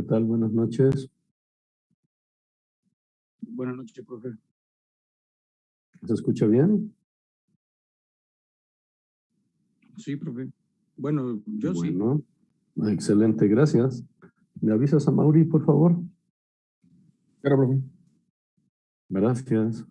¿Qué tal? Buenas noches. Buenas noches, profe. ¿Se escucha bien? Sí, profe. Bueno, yo sí. Bueno, excelente, gracias. ¿Me avisas a Mauri, por favor? Claro, profe. Gracias.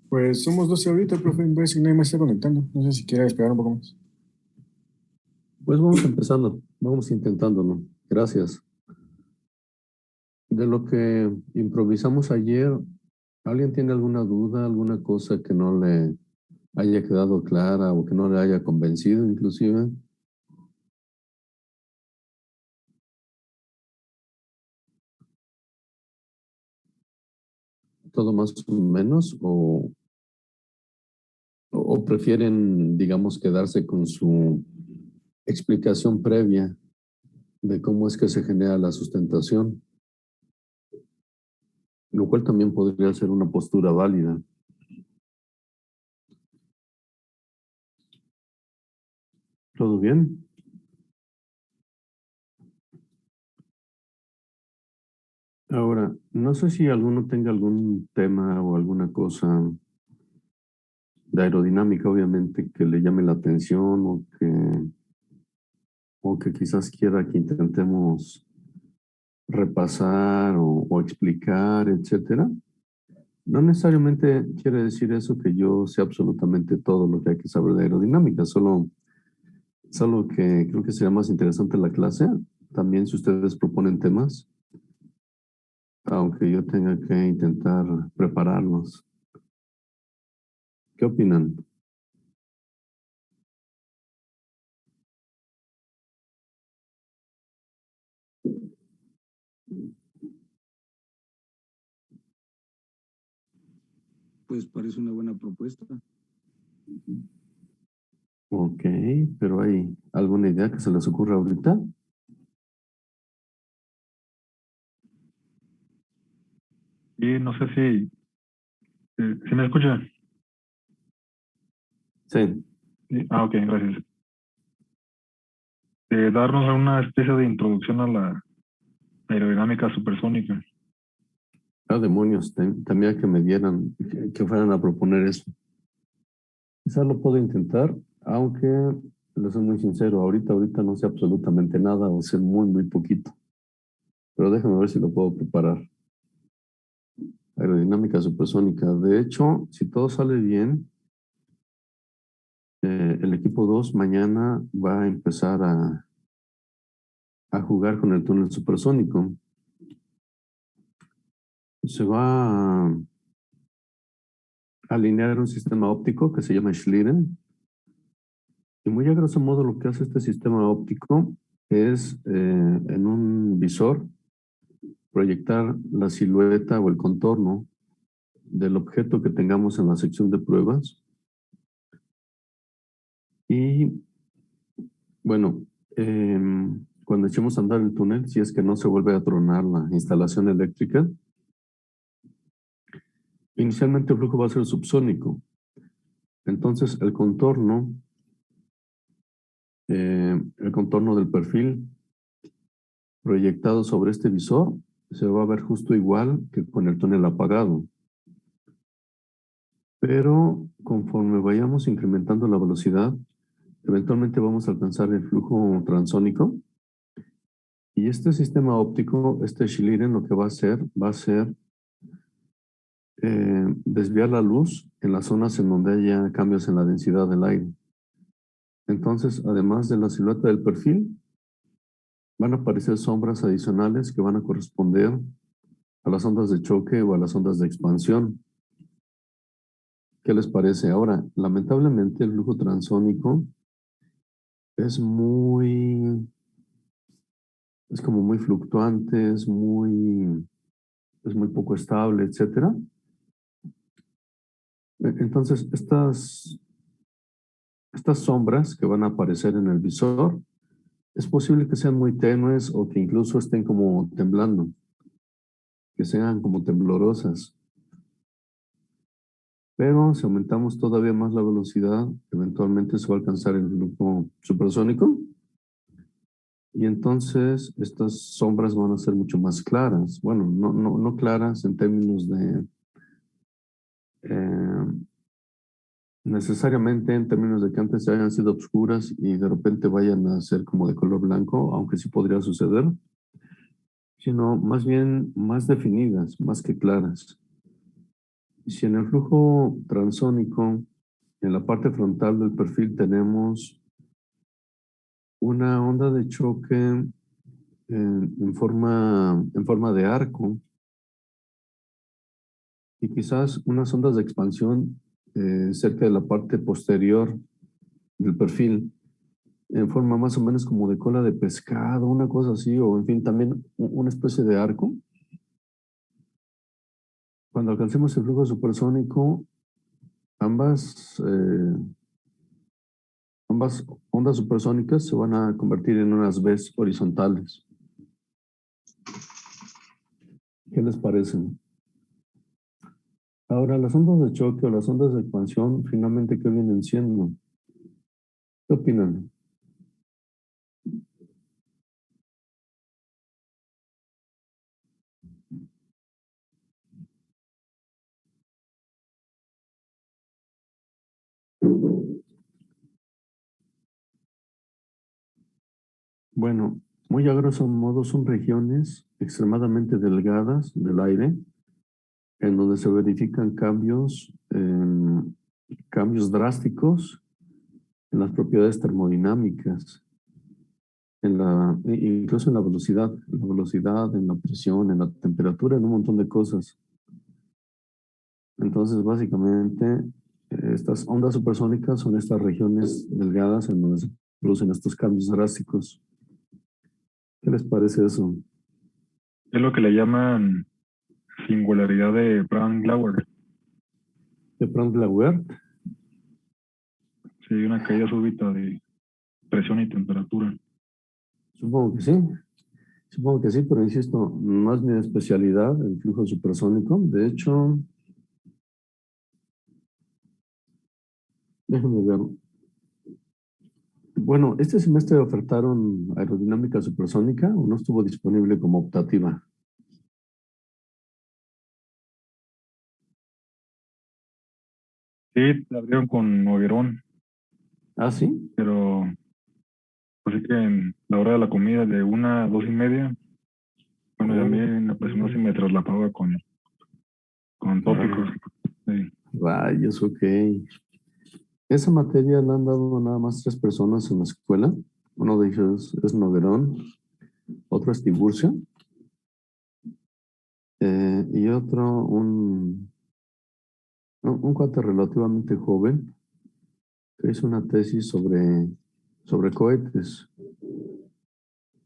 Pues somos 12 ahorita, profe. Voy a ver si nadie más está conectando. No sé si quiere esperar un poco más. Pues vamos empezando, vamos intentándolo. Gracias. De lo que improvisamos ayer, ¿alguien tiene alguna duda, alguna cosa que no le haya quedado clara o que no le haya convencido inclusive? ¿Todo más o menos o prefieren, digamos, quedarse con su explicación previa de cómo es que se genera la sustentación, lo cual también podría ser una postura válida. ¿Todo bien? Ahora, no sé si alguno tenga algún tema o alguna cosa de aerodinámica, obviamente, que le llame la atención o que quizás quiera que intentemos repasar o explicar, etcétera. No necesariamente quiere decir eso que yo sé absolutamente todo lo que hay que saber de aerodinámica, solo que creo que sería más interesante la clase. También si ustedes proponen temas, aunque yo tenga que intentar prepararlos. ¿Qué opinan? Pues parece una buena propuesta. Ok, pero ¿hay alguna idea que se les ocurra ahorita? Y no sé si me escucha. Sí. Sí. Ok, gracias. Darnos una especie de introducción a la aerodinámica supersónica. Ah, demonios, también que me dieran, que fueran a proponer eso. Quizás lo puedo intentar, aunque les soy muy sincero, ahorita no sé absolutamente nada o sé muy poquito. Pero déjame ver si lo puedo preparar. Aerodinámica supersónica. De hecho, si todo sale bien, el equipo 2 mañana va a empezar a jugar con el túnel supersónico. Se va a alinear un sistema óptico que se llama Schlieren. Y muy a grosso modo lo que hace este sistema óptico es en un visor proyectar la silueta o el contorno del objeto que tengamos en la sección de pruebas. Y bueno, cuando echemos a andar el túnel, si es que no se vuelve a tronar la instalación eléctrica, inicialmente el flujo va a ser subsónico. Entonces el contorno del perfil proyectado sobre este visor se va a ver justo igual que con el túnel apagado. Pero conforme vayamos incrementando la velocidad, eventualmente vamos a alcanzar el flujo transónico. Y este sistema óptico, este Schlieren, lo que va a ser desviar la luz en las zonas en donde haya cambios en la densidad del aire. Entonces, además de la silueta del perfil, van a aparecer sombras adicionales que van a corresponder a las ondas de choque o a las ondas de expansión. ¿Qué les parece? Ahora, lamentablemente el flujo transónico es como muy fluctuante, es muy poco estable, etcétera. Entonces, estas sombras que van a aparecer en el visor, es posible que sean muy tenues o que incluso estén como temblando, que sean como temblorosas. Pero si aumentamos todavía más la velocidad, eventualmente se va a alcanzar el flujo supersónico. Y entonces estas sombras van a ser mucho más claras. Bueno, no claras en términos de necesariamente en términos de que antes hayan sido oscuras y de repente vayan a ser como de color blanco, aunque sí podría suceder, sino más bien más definidas, más que claras. Si en el flujo transónico, en la parte frontal del perfil tenemos una onda de choque en forma de arco y quizás unas ondas de expansión cerca de la parte posterior del perfil, en forma más o menos como de cola de pescado, una cosa así, o en fin, también una especie de arco. Cuando alcancemos el flujo supersónico, ambas, ambas ondas supersónicas se van a convertir en unas Bs horizontales. ¿Qué les parecen? Ahora, las ondas de choque o las ondas de expansión, finalmente, ¿qué vienen siendo? ¿Qué opinan? Bueno, muy a grosso modo son regiones extremadamente delgadas del aire en donde se verifican cambios drásticos en las propiedades termodinámicas, incluso en la velocidad, en la presión, en la temperatura, en un montón de cosas. Entonces, básicamente, estas ondas supersónicas son estas regiones delgadas en donde se producen estos cambios drásticos. ¿Qué les parece eso? Es lo que le llaman singularidad de Browne-Glauer. ¿De Browne-Glauer? Sí, una caída súbita de presión y temperatura. Supongo que sí. Supongo que sí, pero insisto, no es mi especialidad el flujo supersónico. De hecho, déjenme ver. Bueno, este semestre ofertaron aerodinámica supersónica o no estuvo disponible como optativa. Sí, la abrieron con Noguerón, ¿Ah, sí? pero así que en la hora de la comida de 1 a 2:30, bueno, ya me apresuró y me traslapaba con tópicos. Sí. Rayos, ok. Esa materia la han dado nada más 3 personas en la escuela. Uno de ellos es Noguerón, otro es Tiburcio, y otro, un cuate relativamente joven, que hizo una tesis sobre cohetes.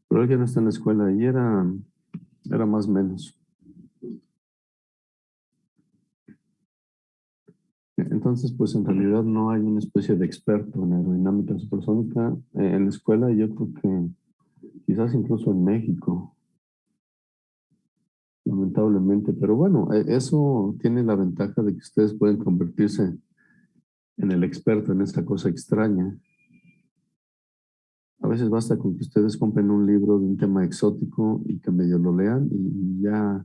Pero él ya no está en la escuela y era más o menos. Entonces, pues en realidad no hay una especie de experto en aerodinámica supersónica en la escuela y yo creo que quizás incluso en México, lamentablemente. Pero bueno, eso tiene la ventaja de que ustedes pueden convertirse en el experto en esta cosa extraña. A veces basta con que ustedes compren un libro de un tema exótico y que medio lo lean y ya,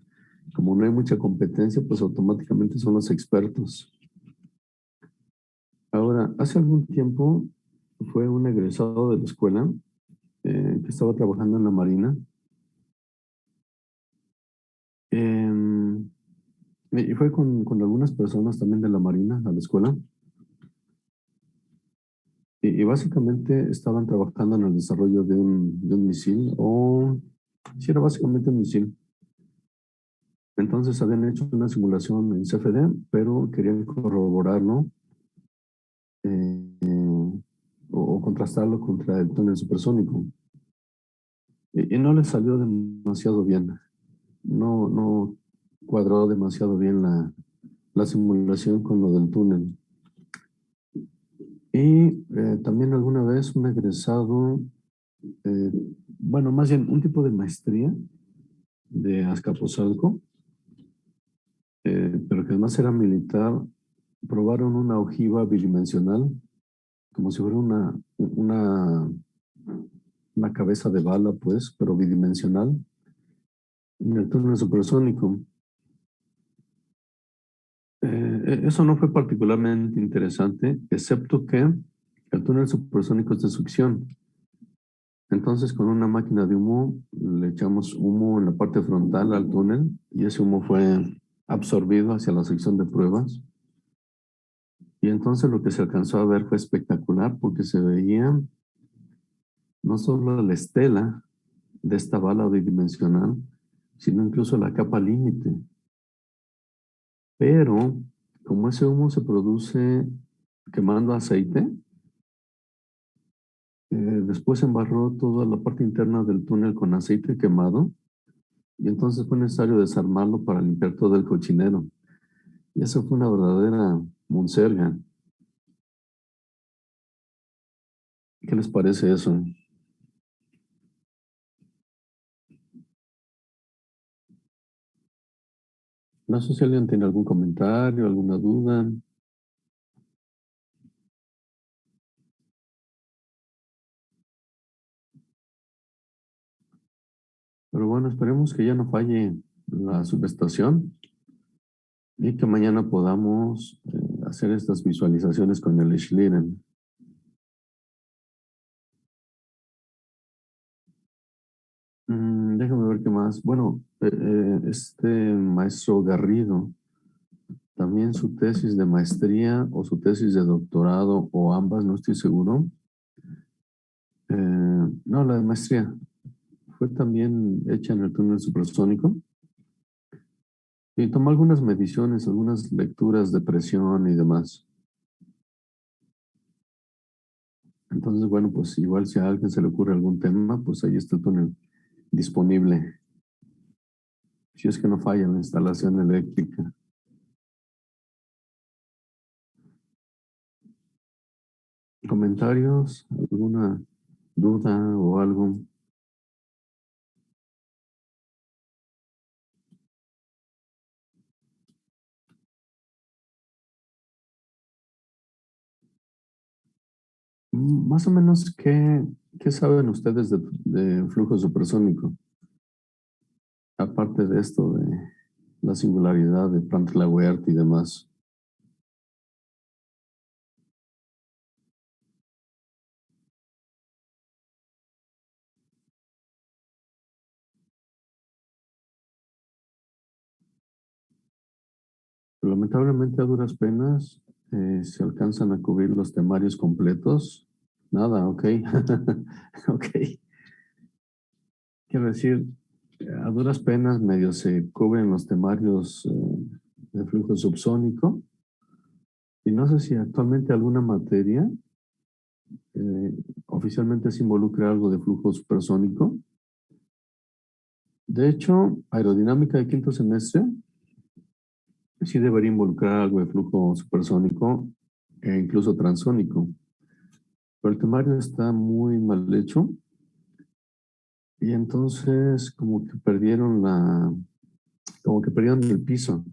como no hay mucha competencia, pues automáticamente son los expertos. Ahora, hace algún tiempo fue un egresado de la escuela que estaba trabajando en la Marina. Y fue con algunas personas también de la Marina a la escuela. Y básicamente estaban trabajando en el desarrollo de un misil, o sí, era básicamente un misil. Entonces habían hecho una simulación en CFD, pero querían corroborarlo o contrastarlo contra el túnel supersónico. Y no les salió demasiado bien. No cuadró demasiado bien la simulación con lo del túnel. Y también alguna vez un egresado, bueno, más bien un tipo de maestría de Azcapotzalco, pero que además era militar, probaron una ojiva bidimensional, como si fuera una cabeza de bala, pues, pero bidimensional, en el túnel supersónico. Eso no fue particularmente interesante, excepto que el túnel supersónico es de succión. Entonces, con una máquina de humo, le echamos humo en la parte frontal al túnel y ese humo fue absorbido hacia la sección de pruebas. Y entonces lo que se alcanzó a ver fue espectacular porque se veía no solo la estela de esta bala bidimensional, sino incluso la capa límite. Pero, como ese humo se produce quemando aceite, después se embarró toda la parte interna del túnel con aceite quemado y entonces fue necesario desarmarlo para limpiar todo el cochinero. Y eso fue una verdadera Monserga. ¿Qué les parece eso? No sé si alguien tiene algún comentario, alguna duda. Pero bueno, esperemos que ya no falle la subestación y que mañana podamos hacer estas visualizaciones con el Schlieren. Déjame ver qué más. Bueno, este maestro Garrido, también su tesis de maestría o su tesis de doctorado o ambas, no estoy seguro. No, la de maestría fue también hecha en el túnel supersónico y tomó algunas mediciones, algunas lecturas de presión y demás. Entonces, bueno, pues igual si a alguien se le ocurre algún tema, pues ahí está el túnel disponible. Si es que no falla la instalación eléctrica. ¿Comentarios? ¿Alguna duda o algo? Más o menos, ¿qué saben ustedes de flujo supersónico? Aparte de esto, de la singularidad de Prandtl-Weert y demás. Lamentablemente, a duras penas, se alcanzan a cubrir los temarios completos. Nada, ok. Ok. Quiero decir, a duras penas medio se cubren los temarios de flujo subsónico. Y no sé si actualmente alguna materia oficialmente se involucra algo de flujo supersónico. De hecho, aerodinámica de quinto semestre sí debería involucrar algo de flujo supersónico e incluso transónico. Pero el temario está muy mal hecho y entonces como que perdieron el piso.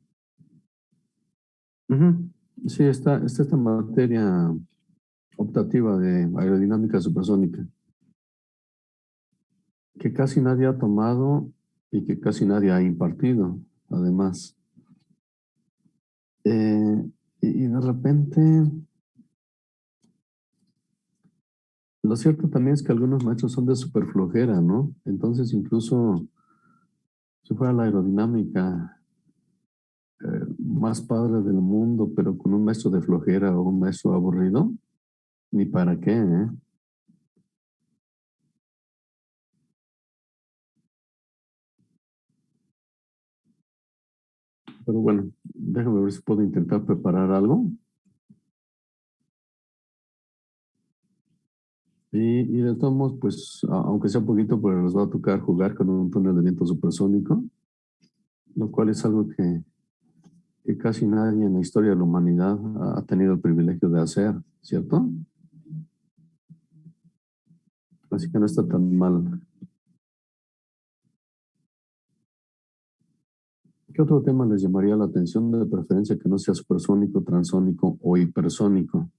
Ujú. Sí, está esta materia optativa de aerodinámica supersónica que casi nadie ha tomado y que casi nadie ha impartido, además. Y de repente, lo cierto también es que algunos maestros son de superflojera, ¿no? Entonces, incluso si fuera la aerodinámica más padre del mundo, pero con un maestro de flojera o un maestro aburrido, ni para qué, ¿eh? Pero bueno, déjame ver si puedo intentar preparar algo. Y de todos modos, pues, aunque sea poquito, pues les va a tocar jugar con un túnel de viento supersónico, lo cual es algo que casi nadie en la historia de la humanidad ha tenido el privilegio de hacer, ¿cierto? Así que no está tan mal. ¿Qué otro tema les llamaría la atención de preferencia que no sea supersónico, transónico o hipersónico?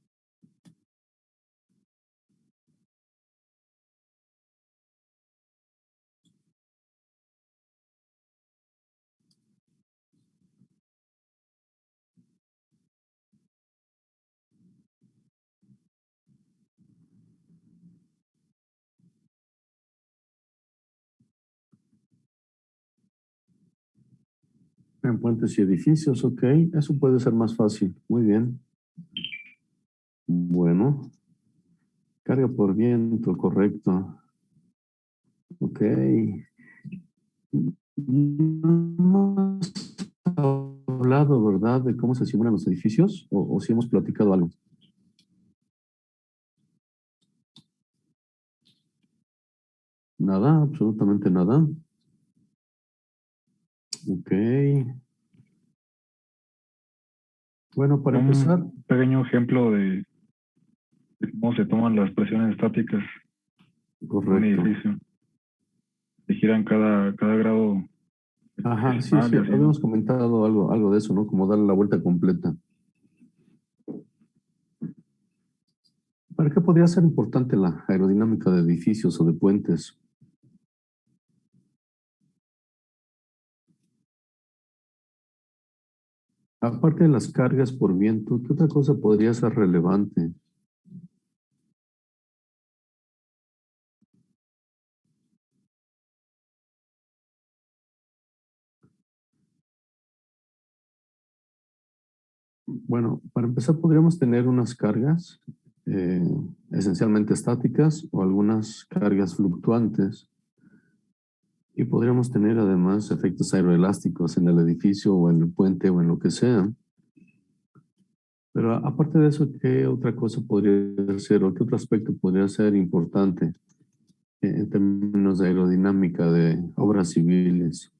En puentes y edificios, ok. Eso puede ser más fácil. Muy bien. Bueno, carga por viento, correcto. Ok. No hemos hablado, ¿verdad?, de cómo se simulan los edificios o si hemos platicado algo. Nada, absolutamente nada. Ok. Bueno, para empezar, Un pequeño ejemplo de cómo se toman las presiones estáticas en un correcto. edificio. Se giran cada grado Ajá, sí, decimal sí, y así, ¿no? habíamos comentado algo de eso, ¿no? Como darle la vuelta completa. ¿Para qué podría ser importante la aerodinámica de edificios o de puentes? Aparte de las cargas por viento, ¿qué otra cosa podría ser relevante? Bueno, para empezar podríamos tener unas cargas eh, esencialmente estáticas o algunas cargas fluctuantes y podríamos tener además efectos aeroelásticos en el edificio o en el puente o en lo que sea. Pero aparte de eso, ¿qué otra cosa podría ser o qué otro aspecto podría ser importante en términos de aerodinámica de obras civiles?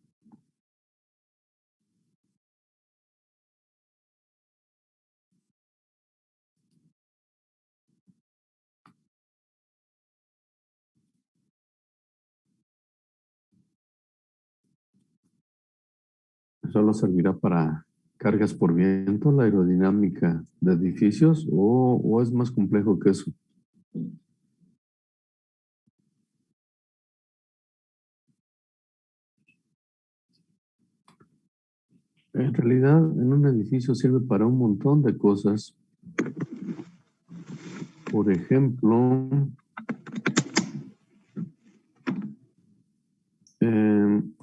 ¿Solo servirá para cargas por viento, la aerodinámica de edificios o es más complejo que eso? En realidad, en un edificio sirve para un montón de cosas. Por ejemplo,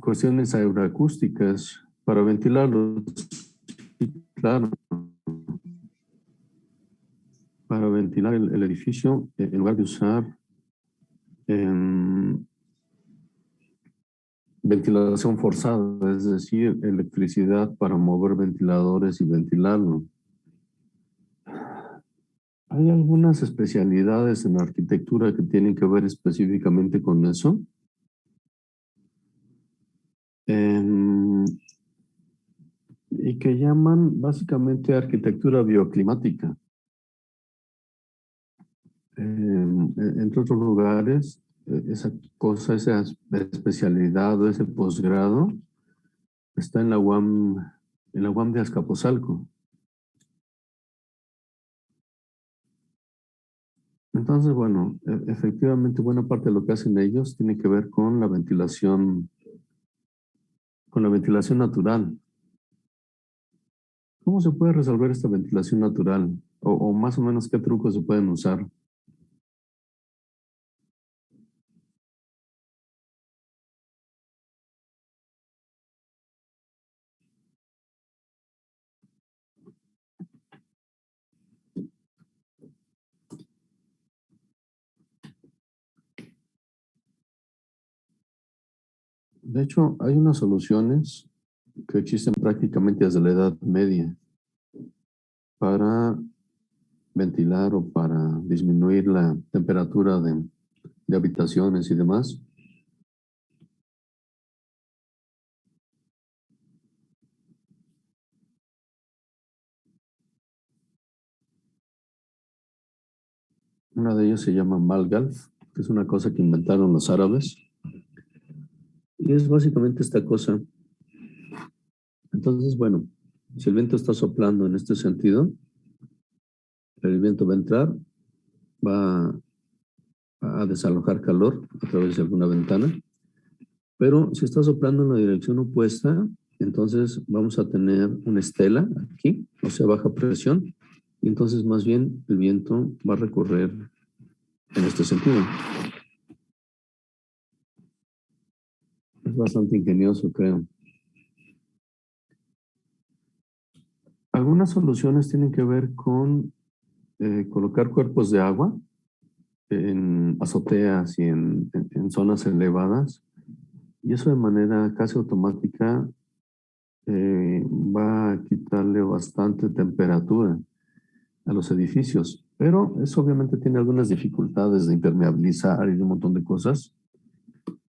cuestiones aeroacústicas para ventilarlos. Sí, claro, para ventilar el edificio, en lugar de usar em, ventilación forzada, es decir, electricidad para mover ventiladores y ventilarlo. Hay algunas especialidades en arquitectura que tienen que ver específicamente con eso. Em, y que llaman básicamente arquitectura bioclimática. Entre otros lugares, esa cosa, esa especialidad o ese posgrado está en la UAM de Azcapotzalco. Entonces, bueno, efectivamente buena parte de lo que hacen ellos tiene que ver con la ventilación natural. ¿Cómo se puede resolver esta ventilación natural? O más o menos qué trucos se pueden usar. De hecho, hay unas soluciones que existen prácticamente desde la Edad Media para ventilar o para disminuir la temperatura de habitaciones y demás. Una de ellas se llama Malgalf, que es una cosa que inventaron los árabes. Y es básicamente esta cosa. Entonces, bueno, si el viento está soplando en este sentido, el viento va a entrar, va a desalojar calor a través de alguna ventana, pero si está soplando en la dirección opuesta, entonces vamos a tener una estela aquí, o sea, baja presión, y entonces más bien el viento va a recorrer en este sentido. Es bastante ingenioso, creo. Algunas soluciones tienen que ver con colocar cuerpos de agua en azoteas y en zonas elevadas, y eso de manera casi automática va a quitarle bastante temperatura a los edificios, pero eso obviamente tiene algunas dificultades de impermeabilizar y de un montón de cosas.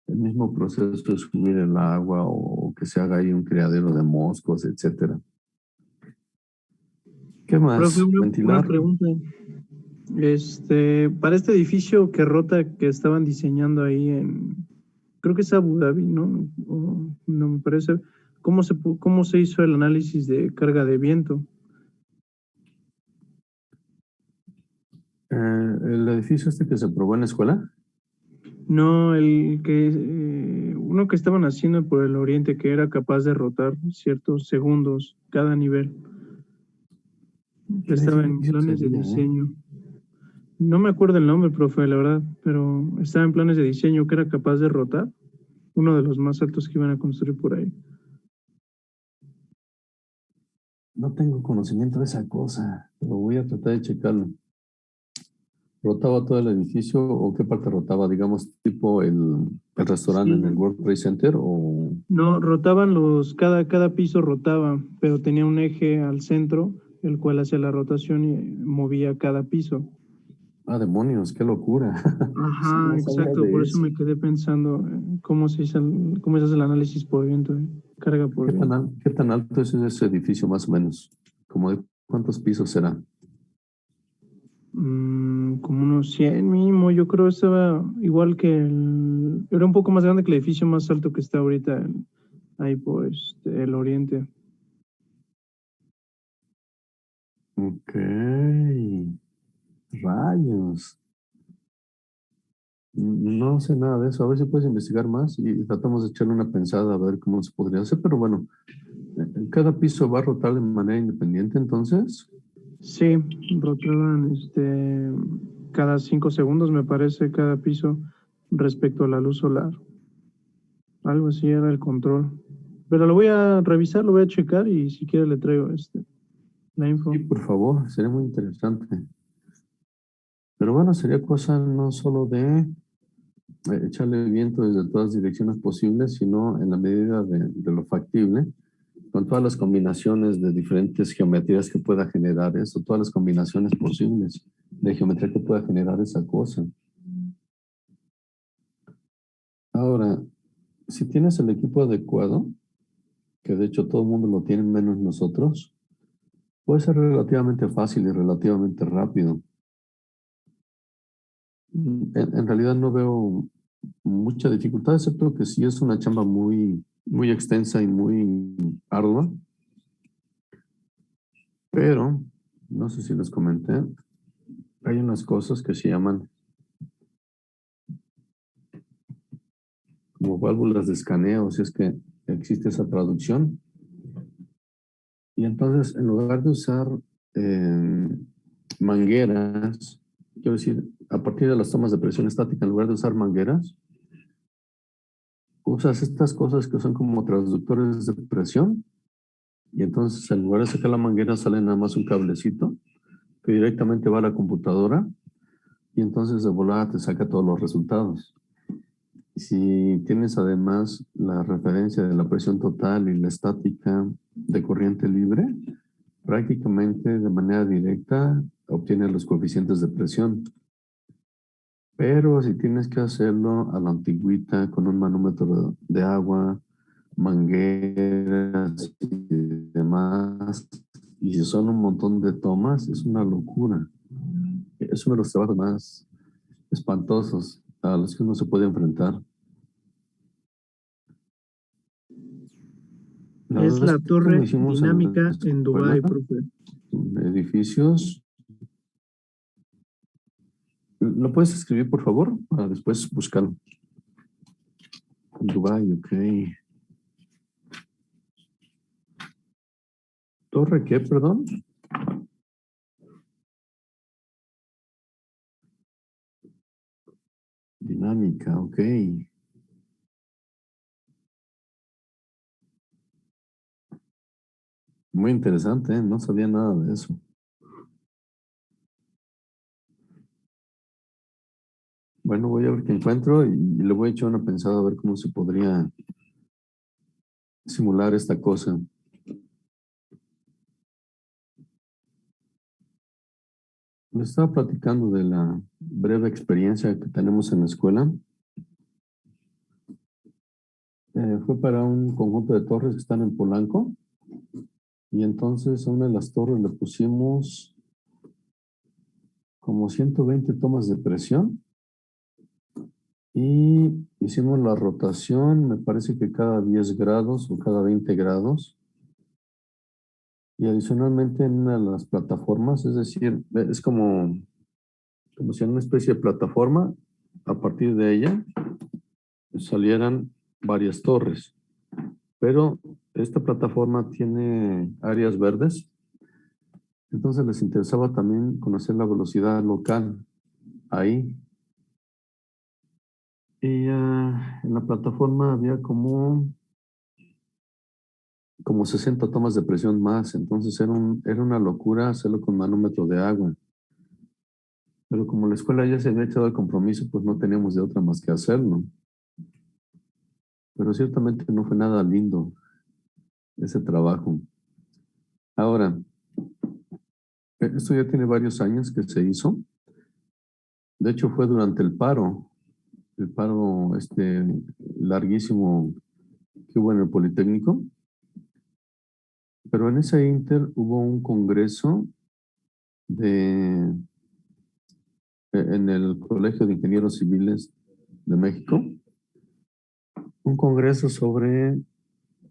El mismo proceso de subir el agua o que se haga ahí un criadero de moscos, etcétera. ¿Qué más? Profe, una Ventilar. pregunta. Para este edificio que rota que estaban diseñando ahí creo que es Abu Dhabi, ¿no? No me parece. ¿Cómo se hizo el análisis de carga de viento? El edificio este que se probó en la escuela. No, uno que estaban haciendo por el oriente que era capaz de rotar ciertos segundos cada nivel, que estaba en edificio planes de sería, diseño. No me acuerdo el nombre, profe, la verdad, pero estaba en planes de diseño que era capaz de rotar, uno de los más altos que iban a construir por ahí. No tengo conocimiento de esa cosa, pero voy a tratar de checarlo. ¿Rotaba todo el edificio o qué parte rotaba? Digamos, tipo el restaurante Sí. en el World Trade Center o... No, rotaban cada piso rotaba, pero tenía un eje al centro, el cual hacía la rotación y movía cada piso. Ah, demonios, qué locura. Sí, Ajá, no sabía exacto, de por eso eso. me quedé pensando cómo se hace el análisis por viento, carga por viento. ¿Qué tan alto es ese edificio más o menos? ¿Como de cuántos pisos será? Como unos 100 mínimo, yo creo estaba igual era un poco más grande que el edificio más alto que está ahorita ahí por el oriente. Ok, rayos. No sé nada de eso. A ver si puedes investigar más y tratamos de echarle una pensada a ver cómo se podría hacer. Pero bueno, cada piso va a rotar de manera independiente, entonces. Sí, rotaban cada 5 segundos, me parece, cada piso respecto a la luz solar. Algo así era el control. Pero lo voy a revisar, lo voy a checar y si quiere le traigo la info. Sí, por favor, sería muy interesante. Pero bueno, sería cosa no solo de echarle viento desde todas direcciones posibles, sino en la medida de lo factible, con todas las combinaciones de diferentes geometrías que pueda generar eso, todas las combinaciones posibles de geometría que pueda generar esa cosa. Ahora, si tienes el equipo adecuado, que de hecho todo el mundo lo tiene menos nosotros, puede ser relativamente fácil y relativamente rápido. En realidad no veo mucha dificultad, excepto que sí es una chamba muy extensa y muy ardua. Pero, no sé si les comenté, hay unas cosas que se llaman como válvulas de escaneo, si es que existe esa traducción. Y entonces, en lugar de usar mangueras, quiero decir, a partir de las tomas de presión estática, en lugar de usar mangueras, usas estas cosas que son como transductores de presión. Y entonces, en lugar de sacar la manguera, sale nada más un cablecito que directamente va a la computadora y entonces de volada te saca todos los resultados. Si tienes además la referencia de la presión total y la estática de corriente libre, prácticamente de manera directa obtienes los coeficientes de presión. Pero si tienes que hacerlo a la antigüita con un manómetro de agua, mangueras y demás, y si son un montón de tomas, es una locura. Es uno de los trabajos más espantosos a los que uno se puede enfrentar. La Es vez la que lo torre hicimos en la dinámica en escuela, Dubái, profe. edificios, ¿lo puedes escribir, por favor? Para después buscarlo. Dubái, ok. ¿Torre qué, perdón? Dinámica, ok. Muy interesante, ¿eh? No sabía nada de eso. Bueno, voy a ver qué encuentro y le voy a echar una pensada a ver cómo se podría simular esta cosa. Les estaba platicando de la breve experiencia que tenemos en la escuela. Fue para un conjunto de torres que están en Polanco. Y entonces a una de las torres le pusimos como 120 tomas de presión y hicimos la rotación, me parece que cada 10 grados o cada 20 grados. Y adicionalmente en una de las plataformas, es decir, es como si en una especie de plataforma, a partir de ella salieran varias torres. Pero esta plataforma tiene áreas verdes, entonces les interesaba también conocer la velocidad local ahí. Y en la plataforma había como 60 tomas de presión más, entonces era una locura hacerlo con manómetro de agua. Pero como la escuela ya se había echado el compromiso, pues no teníamos de otra más que hacerlo. Pero ciertamente no fue nada lindo ese trabajo. Ahora, esto ya tiene varios años que se hizo. De hecho, fue durante el paro larguísimo que hubo en el Politécnico. Pero en ese inter hubo un congreso en el Colegio de Ingenieros Civiles de México, un congreso sobre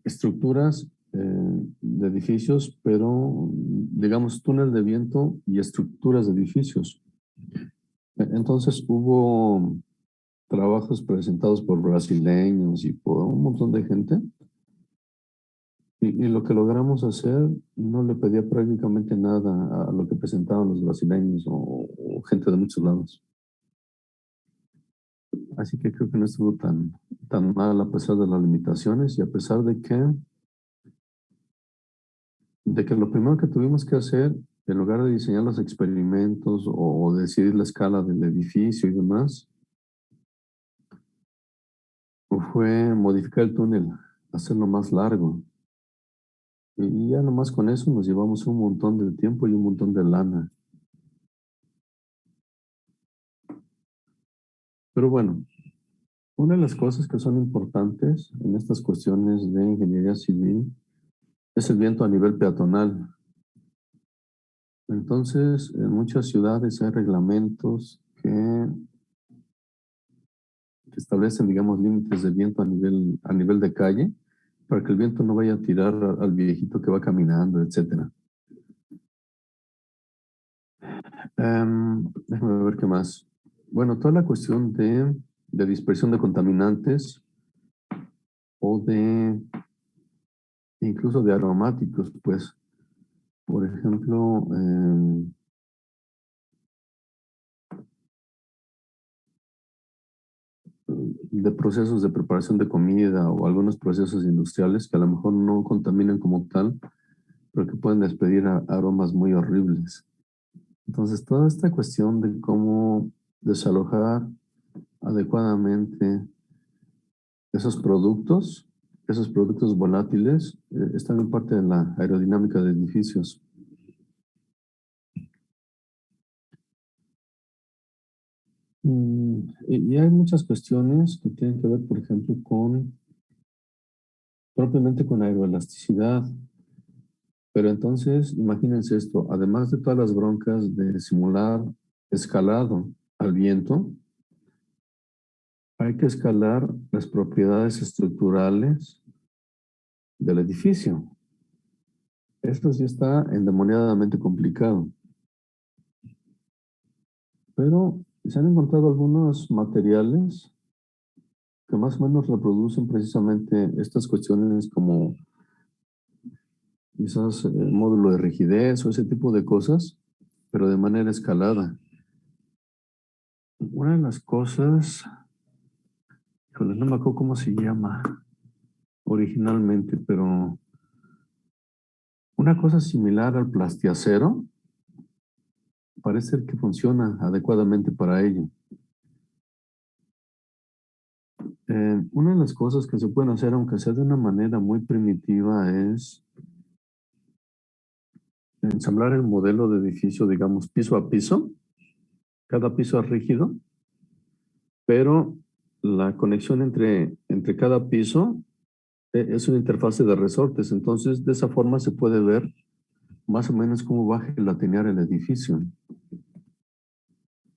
estructuras de edificios, pero digamos túnel de viento y estructuras de edificios. Entonces hubo trabajos presentados por brasileños y por un montón de gente. Y lo que logramos hacer no le pedía prácticamente nada a lo que presentaban los brasileños o gente de muchos lados. Así que creo que no estuvo tan mal a pesar de las limitaciones y a pesar de que lo primero que tuvimos que hacer, en lugar de diseñar los experimentos o decidir la escala del edificio y demás, fue modificar el túnel, hacerlo más largo. Y ya nomás con eso nos llevamos un montón de tiempo y un montón de lana. Pero bueno, una de las cosas que son importantes en estas cuestiones de ingeniería civil es el viento a nivel peatonal. Entonces, en muchas ciudades hay reglamentos que establecen, digamos, límites de viento a nivel de calle para que el viento no vaya a tirar al viejito que va caminando, etcétera. Déjame ver qué más. Bueno, toda la cuestión de dispersión de contaminantes o incluso de aromáticos, pues, por ejemplo, de procesos de preparación de comida o algunos procesos industriales que a lo mejor no contaminan como tal, pero que pueden despedir aromas muy horribles. Entonces, toda esta cuestión de cómo desalojar adecuadamente esos productos volátiles, están en parte de la aerodinámica de edificios. Y hay muchas cuestiones que tienen que ver, por ejemplo, propiamente con aeroelasticidad. Pero entonces, imagínense esto, además de todas las broncas de simular escalado al viento, hay que escalar las propiedades estructurales del edificio. Esto sí está endemoniadamente complicado. Pero se han encontrado algunos materiales que más o menos reproducen precisamente estas cuestiones como quizás módulo de rigidez o ese tipo de cosas, pero de manera escalada. Una de las cosas, híjole, no me acuerdo cómo se llama originalmente, pero una cosa similar al plastiacero parece que funciona adecuadamente para ello. Una de las cosas que se pueden hacer, aunque sea de una manera muy primitiva, es ensamblar el modelo de edificio, digamos, piso a piso. Cada piso es rígido, pero la conexión entre cada piso Es una interfase de resortes, entonces de esa forma se puede ver más o menos cómo va a gelatear el edificio.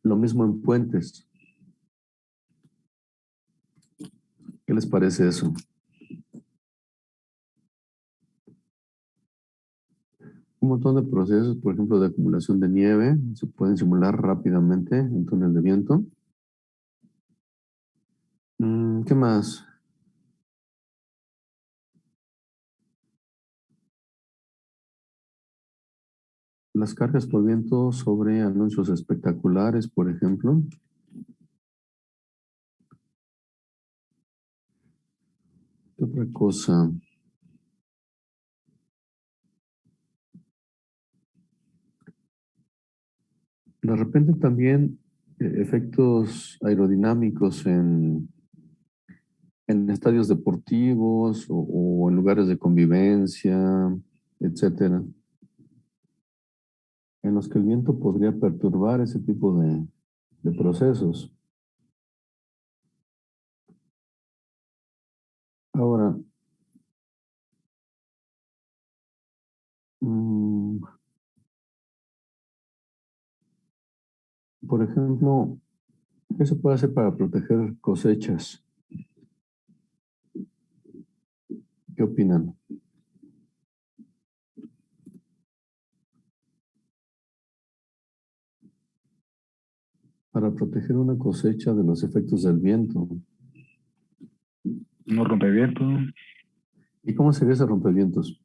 Lo mismo en puentes. ¿Qué les parece eso? Un montón de procesos, por ejemplo, de acumulación de nieve, se pueden simular rápidamente en túnel de viento. ¿Qué más? Las cargas por viento sobre anuncios espectaculares, por ejemplo. ¿Qué otra cosa? De repente también efectos aerodinámicos en estadios deportivos o en lugares de convivencia, etcétera, en los que el viento podría perturbar ese tipo de procesos. Ahora, mm, por ejemplo, ¿qué se puede hacer para proteger cosechas? ¿Qué opinan? Para proteger una cosecha de los efectos del viento. No rompeviento. ¿Y cómo sería ese rompevientos?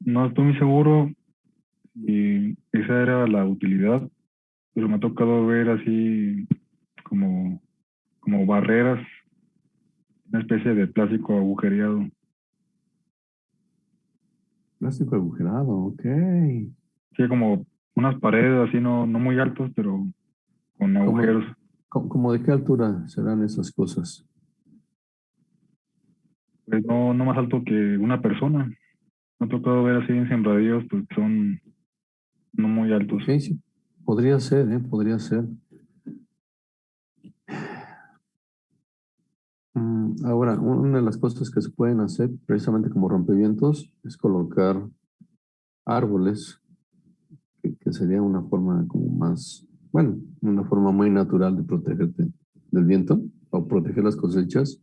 No estoy muy seguro y esa era la utilidad, pero me ha tocado ver así como, como barreras, una especie de plástico agujereado. Plástico agujerado, ok. Sí, como unas paredes así no muy altos, pero con ¿Cómo, agujeros. cómo de qué altura serán esas cosas? Pues no más alto que una persona. Me ha tocado ver así en sembradíos, pues que son no muy altos. Ok, sí. Podría ser, ¿eh? Podría ser. Ahora, una de las cosas que se pueden hacer precisamente como rompevientos es colocar árboles, que sería una forma como más, bueno, una forma muy natural de protegerte del viento o proteger las cosechas.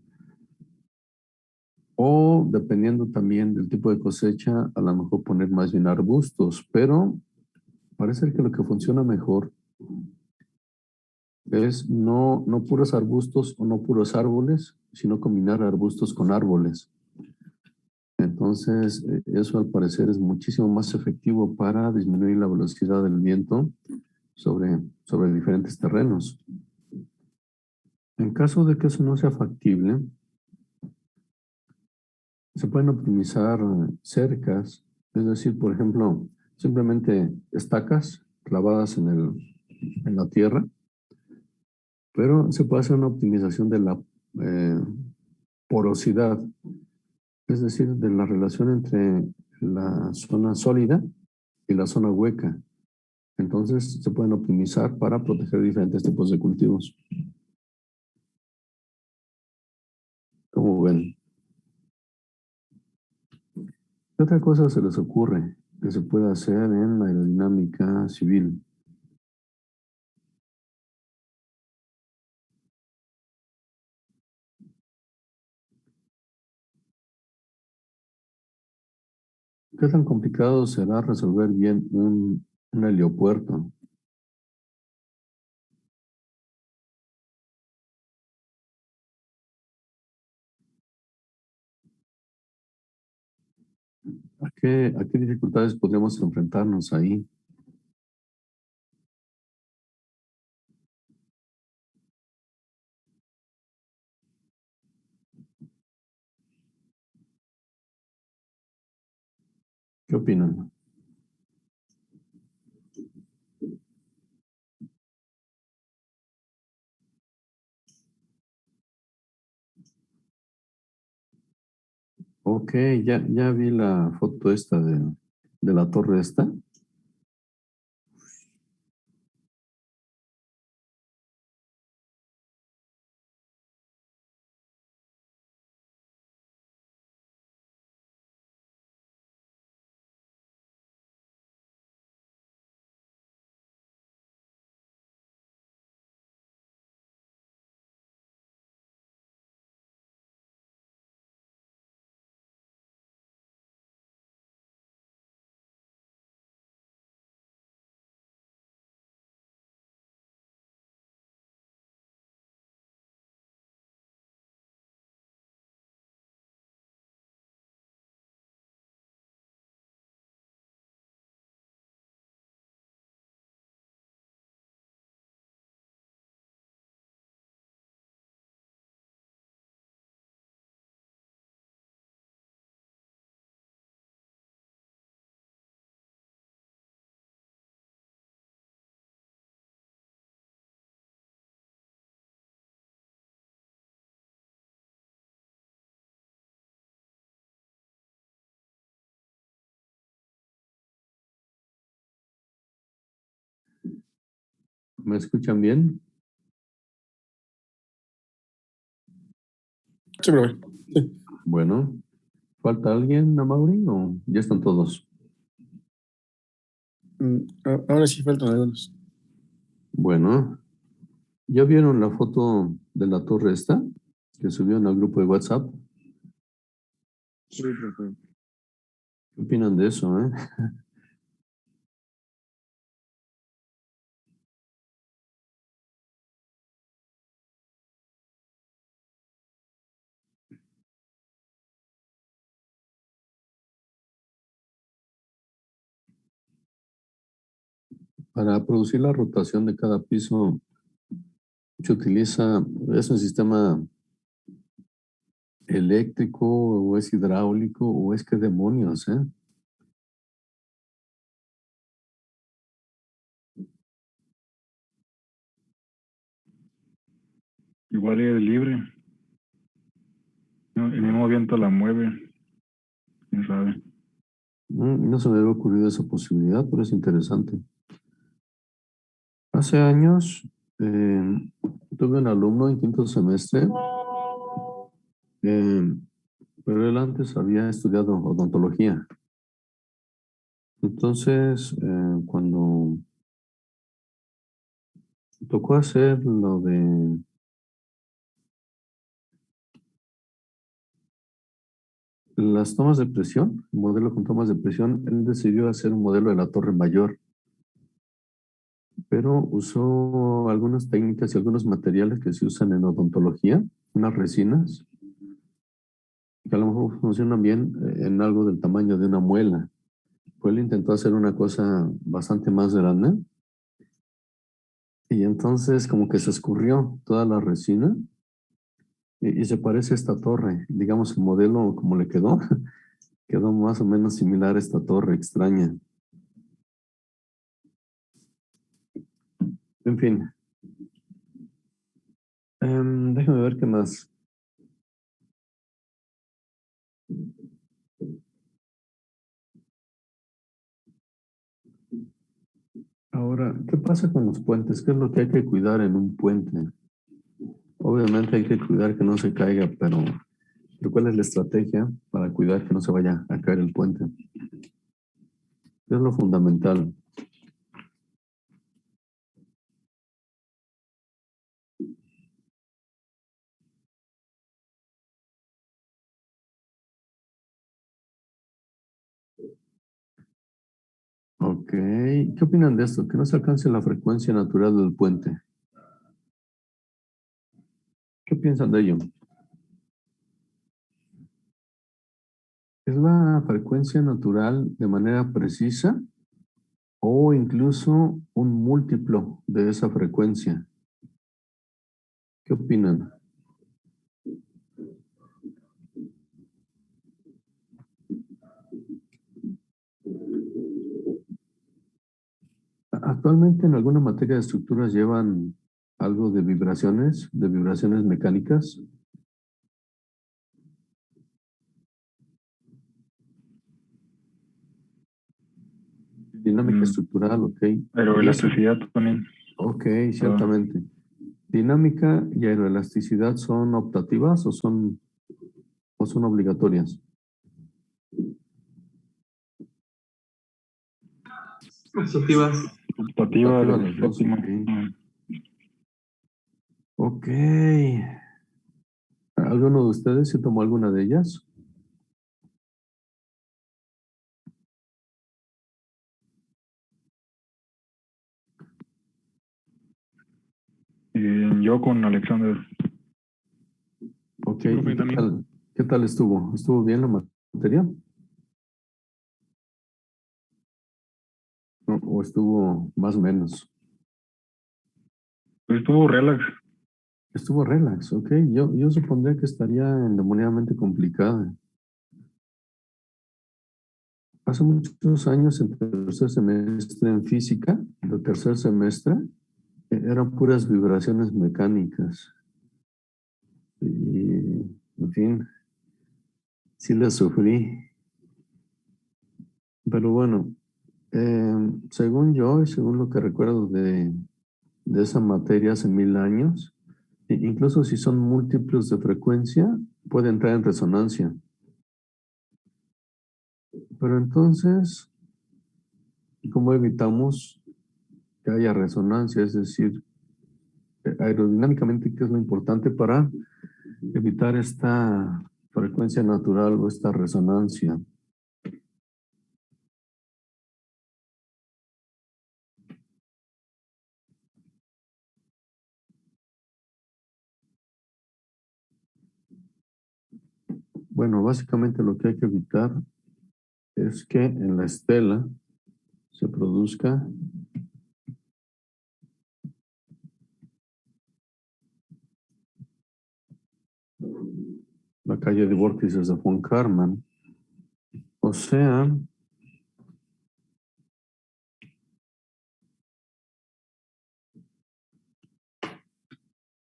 O dependiendo también del tipo de cosecha, a lo mejor poner más bien arbustos, pero parece que lo que funciona mejor es no puros arbustos o no puros árboles, sino combinar arbustos con árboles. Entonces, eso al parecer es muchísimo más efectivo para disminuir la velocidad del viento sobre diferentes terrenos. En caso de que eso no sea factible, se pueden optimizar cercas, es decir, por ejemplo, simplemente estacas clavadas en la tierra, pero se puede hacer una optimización de la eh, porosidad, es decir, de la relación entre la zona sólida y la zona hueca. Entonces se pueden optimizar para proteger diferentes tipos de cultivos. ¿Cómo ven? ¿Qué otra cosa se les ocurre que se pueda hacer en la aerodinámica civil? ¿Qué tan complicado será resolver bien un heliopuerto? A qué dificultades podríamos enfrentarnos ahí? ¿Qué opinan? Ok, ya vi la foto esta de la torre esta. ¿Me escuchan bien? Sí, profe. Sí. Bueno, ¿falta alguien, Amaury, o ya están todos? Ahora sí faltan algunos. Bueno, ¿ya vieron la foto de la torre esta que subieron al grupo de WhatsApp? Sí, profe. ¿Qué opinan de eso, Para producir la rotación de cada piso se utiliza, es un sistema eléctrico o es hidráulico o es que demonios, ¿eh? Igual es libre. No, el mismo viento la mueve. ¿Quién sabe? No se me había ocurrido esa posibilidad, pero es interesante. Hace años tuve un alumno en quinto semestre, eh, pero él antes había estudiado odontología. Entonces, cuando tocó hacer lo de las tomas de presión, el modelo con tomas de presión, él decidió hacer un modelo de la Torre Mayor, pero usó algunas técnicas y algunos materiales que se usan en odontología, unas resinas, que a lo mejor funcionan bien en algo del tamaño de una muela. Pues él intentó hacer una cosa bastante más grande y entonces como que se escurrió toda la resina y se parece a esta torre. Digamos, el modelo como le quedó, quedó más o menos similar a esta torre extraña. En fin, déjame ver qué más. Ahora, ¿qué pasa con los puentes? ¿Qué es lo que hay que cuidar en un puente? Obviamente hay que cuidar que no se caiga, pero ¿cuál es la estrategia para cuidar que no se vaya a caer el puente? ¿Qué es lo fundamental? Ok, ¿qué opinan de esto? Que no se alcance la frecuencia natural del puente. ¿Qué piensan de ello? ¿Es la frecuencia natural de manera precisa o incluso un múltiplo de esa frecuencia? ¿Qué opinan? Actualmente en alguna materia de estructuras llevan algo de vibraciones mecánicas. Dinámica Mm, estructural, ok. Pero Y eso, elasticidad también. ok, Ah, ciertamente. ¿Dinámica y aeroelasticidad son optativas o son obligatorias? Positivas. optativa Optativas del las dos, séptimo. ok. Ok. ¿Alguno de ustedes se tomó alguna de ellas? Yo con Alexander. Ok, Sí, ¿y profe, también. qué tal estuvo? ¿Estuvo bien la materia? ¿O estuvo más o menos? Pues estuvo relax. Estuvo relax, ok. Yo supondría que estaría endemoniadamente complicada. Hace muchos años en tercer semestre en física, de tercer semestre, eran puras vibraciones mecánicas. Y, en fin, sí le sufrí. Pero bueno, según yo y según lo que recuerdo de de esa materia hace 1000 años, incluso si son múltiplos de frecuencia, puede entrar en resonancia. Pero entonces, ¿cómo evitamos que haya resonancia? Es decir, aerodinámicamente, ¿qué es lo importante para evitar esta frecuencia natural o esta resonancia? Bueno, básicamente lo que hay que evitar es que en la estela se produzca la calle de vórtices de von Karman. O sea,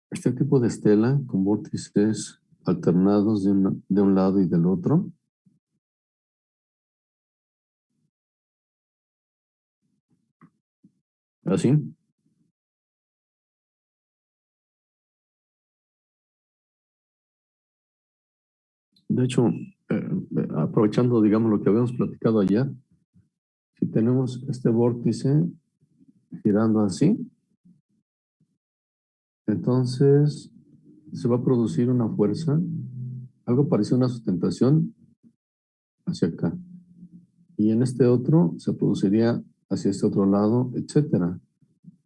este tipo de estela con vórtices alternados de un lado y del otro. Así. De hecho, aprovechando, digamos, lo que habíamos platicado ayer, si tenemos este vórtice girando así, entonces se va a producir una fuerza, algo parecido a una sustentación hacia acá. Y en este otro se produciría hacia este otro lado, etcétera.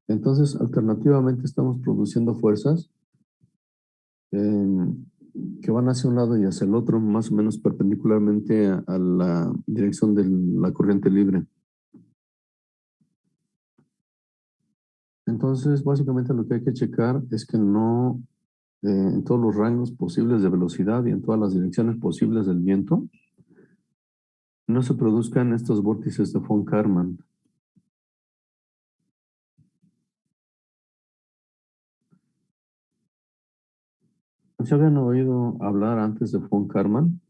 Entonces, alternativamente estamos produciendo fuerzas que van hacia un lado y hacia el otro, más o menos perpendicularmente a la dirección de la corriente libre. Entonces, básicamente lo que hay que checar es que no, en todos los rangos posibles de velocidad y en todas las direcciones posibles del viento, no se produzcan estos vórtices de von Karman. ¿Se habían oído hablar antes de von Karman?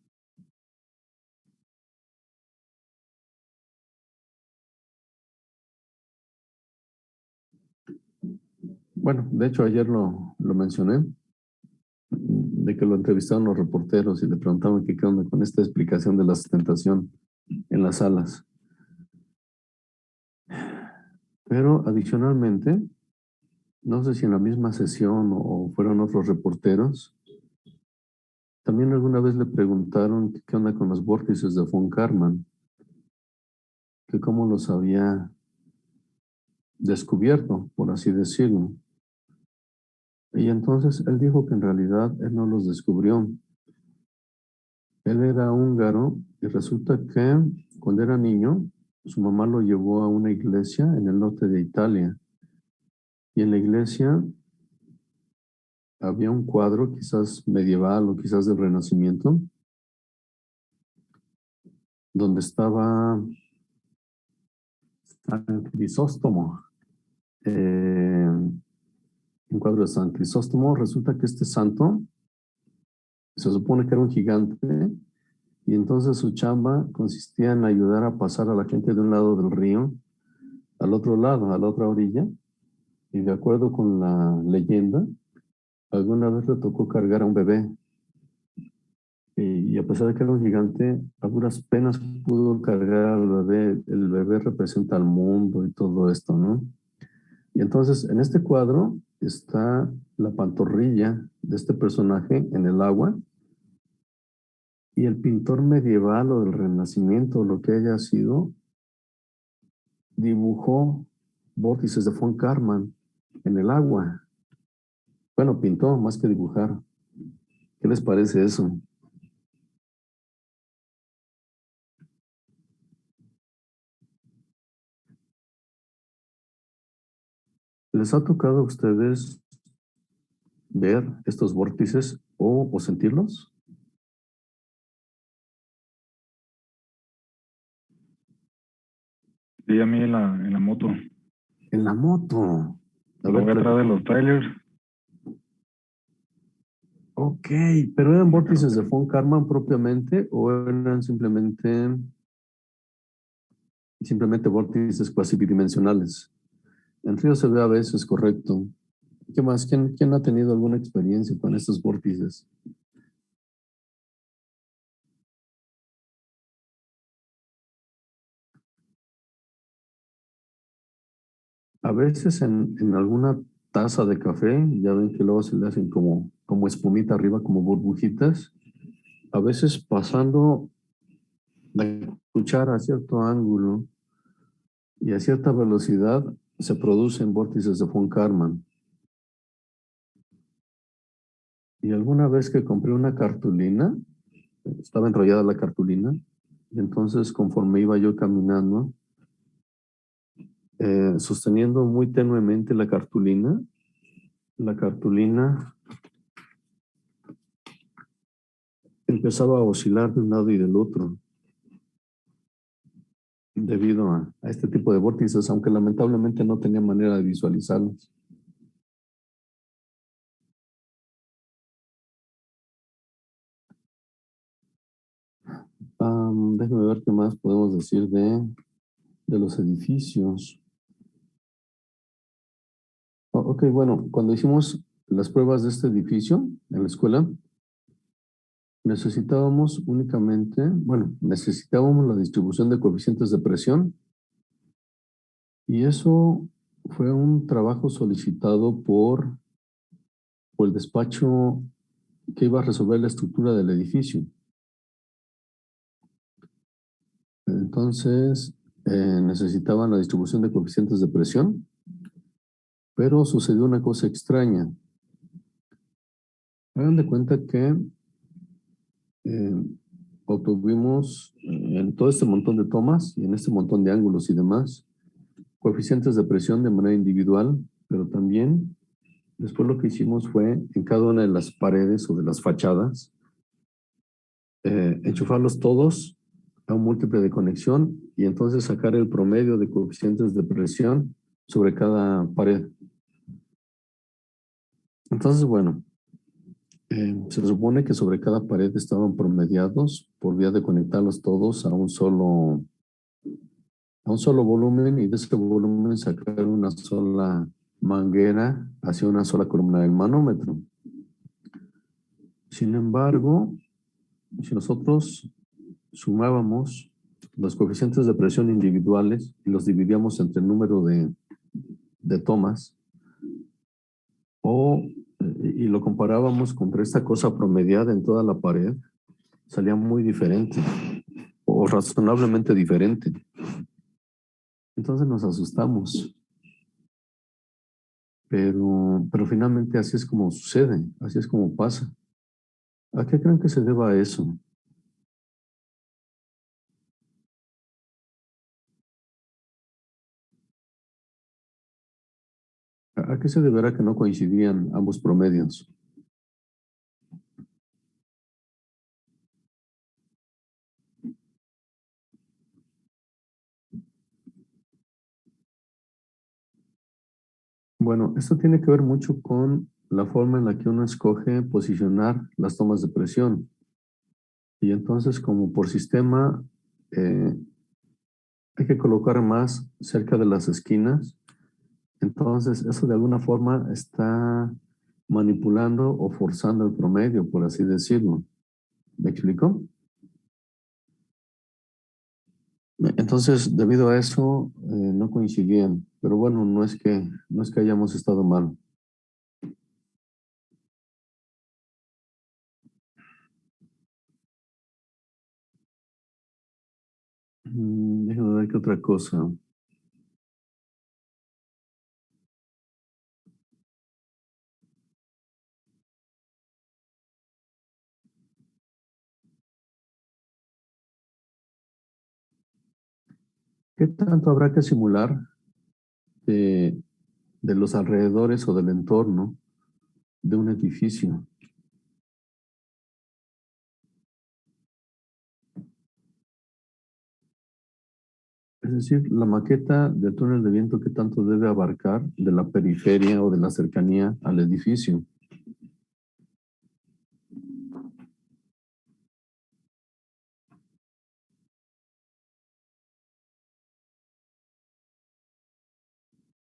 Bueno, de hecho ayer lo mencioné, de que lo entrevistaron los reporteros y le preguntaban qué onda con esta explicación de la sustentación en las alas. Pero adicionalmente, no sé si en la misma sesión o fueron otros reporteros, también alguna vez le preguntaron qué onda con los vórtices de von Karman, que cómo los había descubierto, por así decirlo. Y entonces él dijo que en realidad él no los descubrió. Él era húngaro y resulta que cuando era niño, su mamá lo llevó a una iglesia en el norte de Italia. Y en la iglesia había un cuadro, quizás medieval o quizás del Renacimiento, donde estaba San Crisóstomo. Un cuadro de San Crisóstomo. Resulta que este santo se supone que era un gigante y entonces su chamba consistía en ayudar a pasar a la gente de un lado del río al otro lado, a la otra orilla. Y de acuerdo con la leyenda, alguna vez le tocó cargar a un bebé. Y a pesar de que era un gigante, a duras penas pudo cargar al bebé. El bebé representa al mundo y todo esto, ¿no? Y entonces, en este cuadro está la pantorrilla de este personaje en el agua. Y el pintor medieval o del Renacimiento, lo que haya sido, dibujó vórtices de von Karman en el agua. Bueno, pintó más que dibujar. ¿Qué les parece eso? ¿Les ha tocado a ustedes ver estos vórtices o sentirlos? Sí, a mí en la moto. En la moto. A Lo ver, voy atrás de los trailers. ok, pero ¿eran vórtices de von Karman propiamente o eran simplemente vórtices cuasi bidimensionales? En río se ve a veces, correcto. ¿Qué más? ¿Quién ha tenido alguna experiencia con estos vórtices? A veces en alguna taza de café, ya ven que luego se le hacen como espumita arriba, como burbujitas. A veces pasando la cuchara a cierto ángulo y a cierta velocidad se producen vórtices de von Karman. Y alguna vez que compré una cartulina, estaba enrollada la cartulina, y entonces conforme iba yo caminando, sosteniendo muy tenuemente la cartulina empezaba a oscilar de un lado y del otro debido a este tipo de vórtices, aunque lamentablemente no tenía manera de visualizarlos. Déjame ver qué más podemos decir de los edificios. Ok, bueno, cuando hicimos las pruebas de este edificio en la escuela, necesitábamos la distribución de coeficientes de presión y eso fue un trabajo solicitado por el despacho que iba a resolver la estructura del edificio. Entonces, necesitaban la distribución de coeficientes de presión, pero sucedió una cosa extraña. Hagan de cuenta que eh, obtuvimos en todo este montón de tomas y en este montón de ángulos y demás, coeficientes de presión de manera individual, pero también después lo que hicimos fue en cada una de las paredes o de las fachadas, enchufarlos todos a un múltiple de conexión y entonces sacar el promedio de coeficientes de presión sobre cada pared. Entonces, bueno, se supone que sobre cada pared estaban promediados por vía de conectarlos todos a un solo volumen y de ese volumen sacar una sola manguera hacia una sola columna del manómetro. Sin embargo, si nosotros sumábamos los coeficientes de presión individuales y los dividíamos entre el número de tomas y lo comparábamos contra esta cosa promediada en toda la pared, salía muy diferente o razonablemente diferente. Entonces nos asustamos. Pero finalmente así es como sucede, así es como pasa. ¿A qué creen que se deba eso? ¿A qué se deberá que no coincidían ambos promedios? Bueno, esto tiene que ver mucho con la forma en la que uno escoge posicionar las tomas de presión. Y entonces, como por sistema, eh, hay que colocar más cerca de las esquinas. Entonces, eso de alguna forma está manipulando o forzando el promedio, por así decirlo. ¿Me explico? Entonces, debido a eso, no coincidían. Pero bueno, no es que hayamos estado mal. Déjame ver qué otra cosa. ¿Qué tanto habrá que simular de, de los alrededores o del entorno de un edificio? Es decir, la maqueta del túnel de viento, ¿qué tanto debe abarcar de la periferia o de la cercanía al edificio?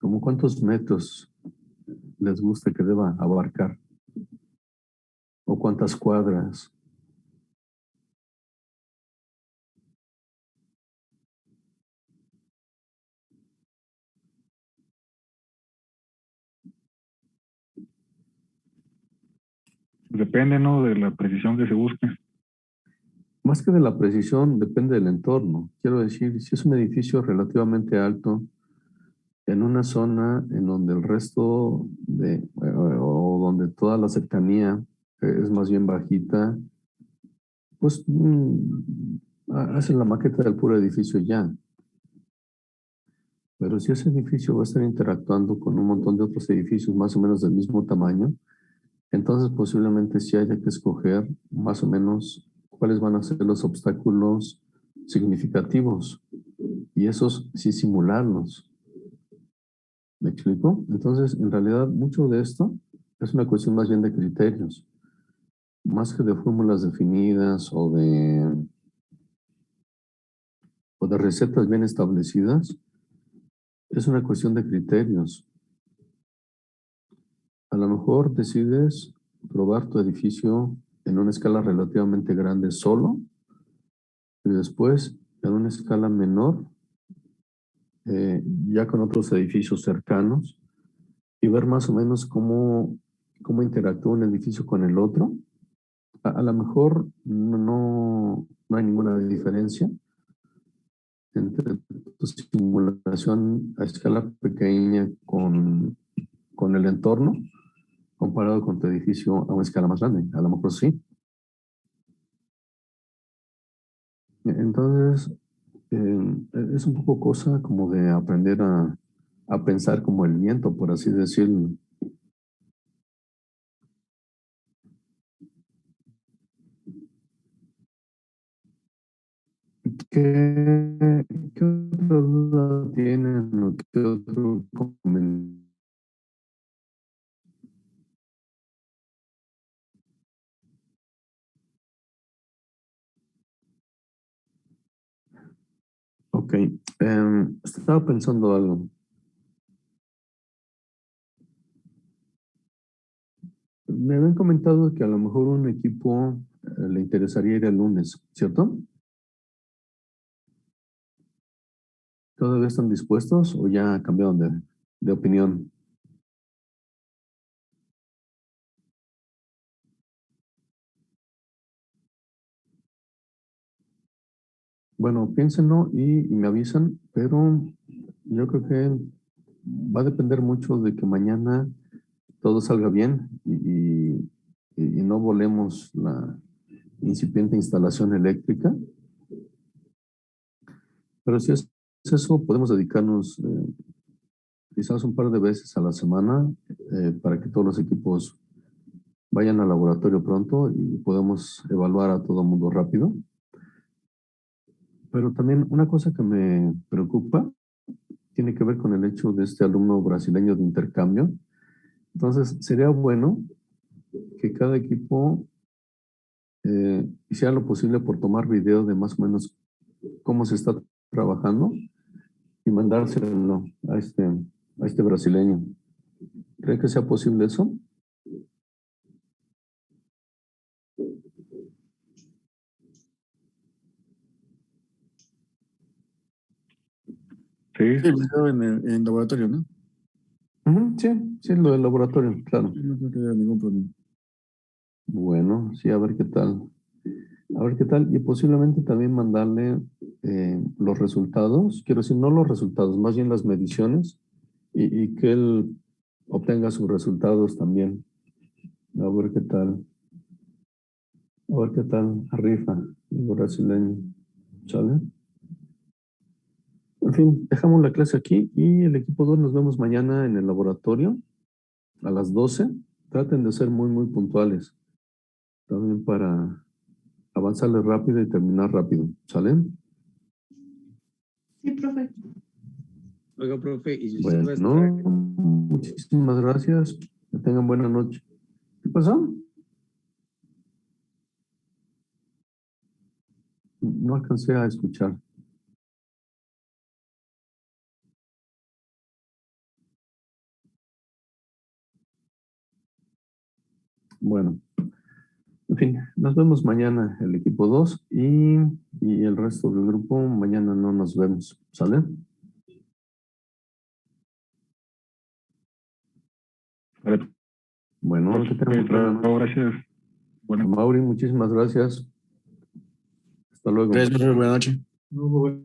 ¿Cómo cuántos metros les gusta que deba abarcar? ¿O cuántas cuadras? Depende, ¿no? De la precisión que se busque. Más que de la precisión, depende del entorno. Quiero decir, si es un edificio relativamente alto, en una zona en donde el resto de, o donde toda la cercanía es más bien bajita, pues hacen la maqueta del puro edificio ya. Pero si ese edificio va a estar interactuando con un montón de otros edificios más o menos del mismo tamaño, entonces posiblemente sí haya que escoger más o menos cuáles van a ser los obstáculos significativos y esos sí simularlos. ¿Me explico? Entonces, en realidad, mucho de esto es una cuestión más bien de criterios, más que de fórmulas definidas o de recetas bien establecidas. Es una cuestión de criterios. A lo mejor decides probar tu edificio en una escala relativamente grande solo y después en una escala menor, ya con otros edificios cercanos y ver más o menos cómo interactúa un edificio con el otro. A lo mejor no hay ninguna diferencia entre tu simulación a escala pequeña con el entorno comparado con tu edificio a una escala más grande. A lo mejor sí. Entonces, es un poco cosa como de aprender a pensar como el viento, por así decirlo. ¿Qué otra duda tienen o qué otro comentario? Ok, estaba pensando algo. Me habían comentado que a lo mejor un equipo le interesaría ir el lunes, ¿cierto? ¿Todavía están dispuestos o ya cambiaron de opinión? Bueno, piénsenlo y me avisan, pero yo creo que va a depender mucho de que mañana todo salga bien y no volemos la incipiente instalación eléctrica. Pero si es eso, podemos dedicarnos quizás un par de veces a la semana para que todos los equipos vayan al laboratorio pronto y podamos evaluar a todo mundo rápido. Pero también una cosa que me preocupa tiene que ver con el hecho de este alumno brasileño de intercambio. Entonces, sería bueno que cada equipo hiciera lo posible por tomar video de más o menos cómo se está trabajando y mandárselo a este brasileño. ¿Cree que sea posible eso? Sí, Sí, video en laboratorio, ¿no? Ujú, sí, sí, lo del laboratorio, claro. No creo que haya ningún problema. Bueno, sí, a ver qué tal. A ver qué tal. Y posiblemente también mandarle los resultados. Quiero decir, no los resultados, más bien las mediciones y que él obtenga sus resultados también. A ver qué tal. A ver qué tal rifa el brasileño. ¿Sale? En fin, dejamos la clase aquí y el equipo 2 nos vemos mañana en el laboratorio a las 12. Traten de ser muy, muy puntuales. También para avanzarles rápido y terminar rápido. ¿Sale? Sí, profe. Oiga, profe, y si usted va a estar Bueno, muchísimas gracias. Que tengan buena noche. ¿Qué pasó? No alcancé a escuchar. Bueno, en fin, nos vemos mañana el equipo 2 y el resto del grupo. Mañana no nos vemos. ¿Sale? Vale, Bueno, que tenemos buena noche. gracias. Bueno. Mauri, muchísimas gracias. Hasta luego. Gracias, profe. Buenas noches. No,